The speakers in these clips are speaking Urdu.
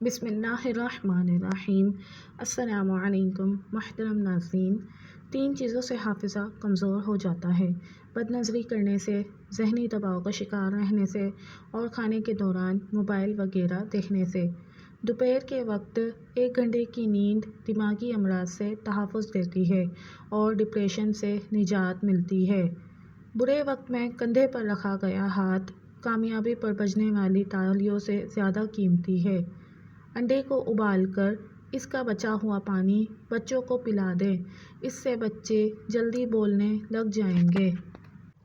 بسم اللہ الرحمن الرحیم۔ السلام علیکم محترم ناظرین۔ 3 چیزوں سے حافظہ کمزور ہو جاتا ہے: بد نظری کرنے سے، ذہنی دباؤ کا شکار رہنے سے اور کھانے کے دوران موبائل وغیرہ دیکھنے سے۔ دوپہر کے وقت 1 گھنٹے کی نیند دماغی امراض سے تحفظ دیتی ہے اور ڈپریشن سے نجات ملتی ہے۔ برے وقت میں کندھے پر رکھا گیا ہاتھ کامیابی پر بجنے والی تالیوں سے زیادہ قیمتی ہے۔ انڈے کو ابال کر اس کا بچا ہوا پانی بچوں کو پلا دیں، اس سے بچے جلدی بولنے لگ جائیں گے۔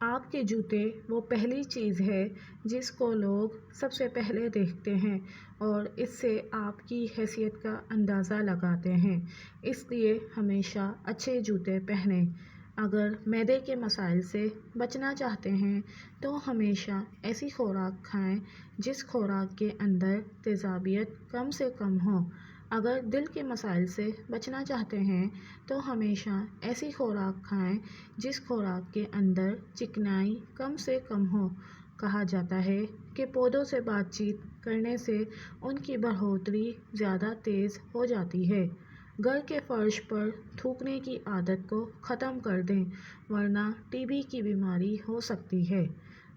آپ کے جوتے وہ پہلی چیز ہے جس کو لوگ سب سے پہلے دیکھتے ہیں اور اس سے آپ کی حیثیت کا اندازہ لگاتے ہیں، اس لیے ہمیشہ اچھے جوتے پہنیں۔ اگر معدے کے مسائل سے بچنا چاہتے ہیں تو ہمیشہ ایسی خوراک کھائیں جس خوراک کے اندر تیزابیت کم سے کم ہو۔ اگر دل کے مسائل سے بچنا چاہتے ہیں تو ہمیشہ ایسی خوراک کھائیں جس خوراک کے اندر چکنائی کم سے کم ہو۔ کہا جاتا ہے کہ پودوں سے بات چیت کرنے سے ان کی بڑھوتری زیادہ تیز ہو جاتی ہے۔ گھر کے فرش پر تھوکنے کی عادت کو ختم کر دیں ورنہ ٹی بی کی بیماری ہو سکتی ہے۔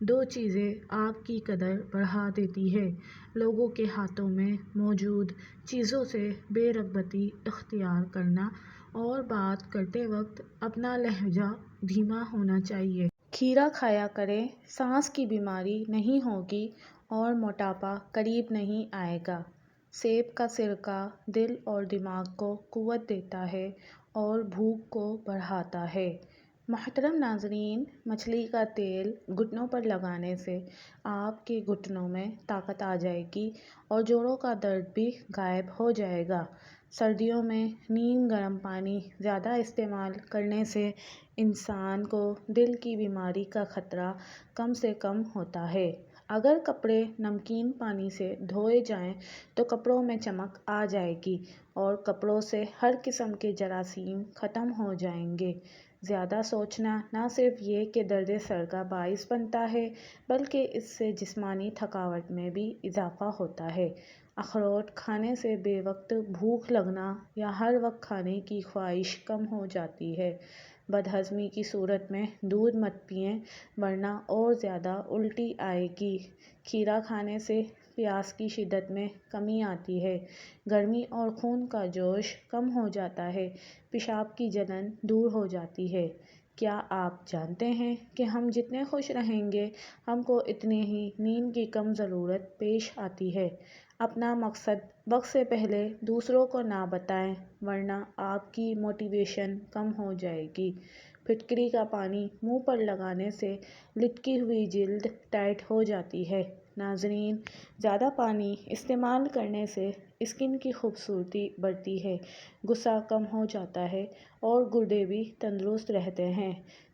2 چیزیں آپ کی قدر بڑھا دیتی ہے: لوگوں کے ہاتھوں میں موجود چیزوں سے بے رغبتی اختیار کرنا اور بات کرتے وقت اپنا لہجہ دھیما ہونا چاہیے۔ کھیرا کھایا کریں، سانس کی بیماری نہیں ہوگی اور موٹاپا قریب نہیں آئے گا۔ سیب کا سرکہ دل اور دماغ کو قوت دیتا ہے اور بھوک کو بڑھاتا ہے۔ محترم ناظرین، مچھلی کا تیل گھٹنوں پر لگانے سے آپ کے گھٹنوں میں طاقت آ جائے گی اور جوڑوں کا درد بھی غائب ہو جائے گا۔ سردیوں میں نیم گرم پانی زیادہ استعمال کرنے سے انسان کو دل کی بیماری کا خطرہ کم سے کم ہوتا ہے۔ اگر کپڑے نمکین پانی سے دھوئے جائیں تو کپڑوں میں چمک آ جائے گی اور کپڑوں سے ہر قسم کے جراثیم ختم ہو جائیں گے۔ زیادہ سوچنا نہ صرف یہ کہ درد سر کا باعث بنتا ہے بلکہ اس سے جسمانی تھکاوٹ میں بھی اضافہ ہوتا ہے۔ اخروٹ کھانے سے بے وقت بھوک لگنا یا ہر وقت کھانے کی خواہش کم ہو جاتی ہے۔ بد ہضمی کی صورت میں دودھ مت پئیں ورنہ اور زیادہ الٹی آئے گی۔ کھیرا کھانے سے پیاس کی شدت میں کمی آتی ہے، گرمی اور خون کا جوش کم ہو جاتا ہے، پیشاب کی جلن دور ہو جاتی ہے۔ کیا آپ جانتے ہیں کہ ہم جتنے خوش رہیں گے ہم کو اتنی ہی نیند کی کم ضرورت پیش آتی ہے؟ اپنا مقصد وقت سے پہلے دوسروں کو نہ بتائیں ورنہ آپ کی موٹیویشن کم ہو جائے گی۔ پھٹکری کا پانی منہ پر لگانے سے لٹکی ہوئی جلد ٹائٹ ہو جاتی ہے۔ ناظرین، زیادہ پانی استعمال کرنے سے اسکن کی خوبصورتی بڑھتی ہے، غصہ کم ہو جاتا ہے اور گردے بھی تندرست رہتے ہیں۔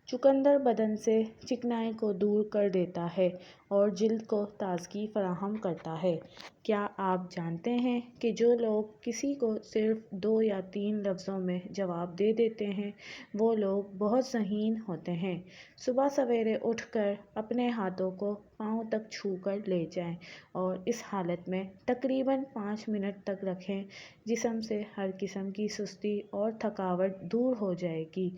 چقندر بدن سے چکنائی کو دور کر دیتا ہے اور جلد کو تازگی فراہم کرتا ہے۔ کیا آپ جانتے ہیں کہ جو لوگ کسی کو صرف 2 یا 3 لفظوں میں جواب دے دیتے ہیں وہ لوگ بہت ذہین ہوتے ہیں؟ صبح سویرے اٹھ کر اپنے ہاتھوں کو پاؤں تک چھو کر لے جائیں اور اس حالت میں تقریباً 5 منٹ تک رکھیں، جسم سے ہر قسم کی سستی اور تھکاوٹ دور ہو جائے گی۔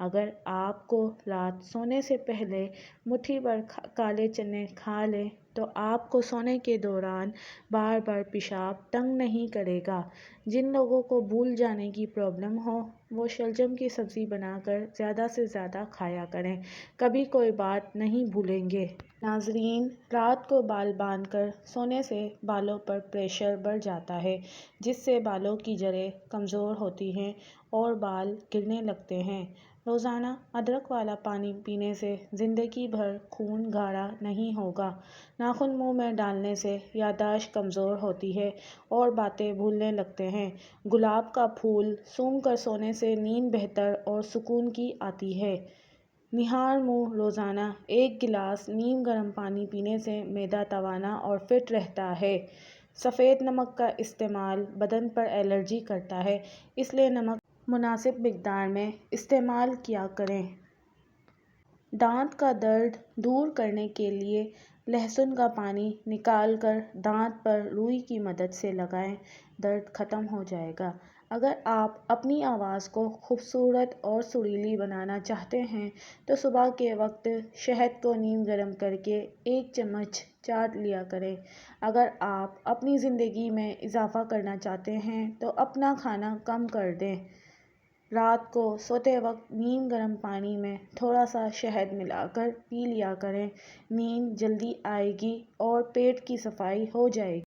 اگر آپ کو رات سونے سے پہلے مٹھی بھر کالے چنے کھا لیں تو آپ کو سونے کے دوران بار بار پیشاب تنگ نہیں کرے گا۔ جن لوگوں کو بھول جانے کی پرابلم ہو وہ شلجم کی سبزی بنا کر زیادہ سے زیادہ کھایا کریں، کبھی کوئی بات نہیں بھولیں گے۔ ناظرین، رات کو بال باندھ کر سونے سے بالوں پر پریشر بڑھ جاتا ہے جس سے بالوں کی جڑیں کمزور ہوتی ہیں اور بال گرنے لگتے ہیں۔ روزانہ ادرک والا پانی پینے سے زندگی بھر خون گاڑھا نہیں ہوگا۔ ناخن منہ میں ڈالنے سے یادداشت کمزور ہوتی ہے اور باتیں بھولنے لگتے ہیں۔ گلاب کا پھول سونگھ کر سونے سے نیند بہتر اور سکون کی آتی ہے۔ نہار منہ روزانہ 1 گلاس نیم گرم پانی پینے سے معدہ توانا اور فٹ رہتا ہے۔ سفید نمک کا استعمال بدن پر الرجی کرتا ہے، اس لیے نمک مناسب مقدار میں استعمال کیا کریں۔ دانت کا درد دور کرنے کے لیے لہسن کا پانی نکال کر دانت پر روئی کی مدد سے لگائیں، درد ختم ہو جائے گا۔ اگر آپ اپنی آواز کو خوبصورت اور سریلی بنانا چاہتے ہیں تو صبح کے وقت شہد کو نیم گرم کرکے 1 چمچ چاٹ لیا کریں۔ اگر آپ اپنی زندگی میں اضافہ کرنا چاہتے ہیں تو اپنا کھانا کم کر دیں۔ رات کو سوتے وقت نیم گرم پانی میں تھوڑا سا شہد ملا کر پی لیا کریں، نیند جلدی آئے گی اور پیٹ کی صفائی ہو جائے گی۔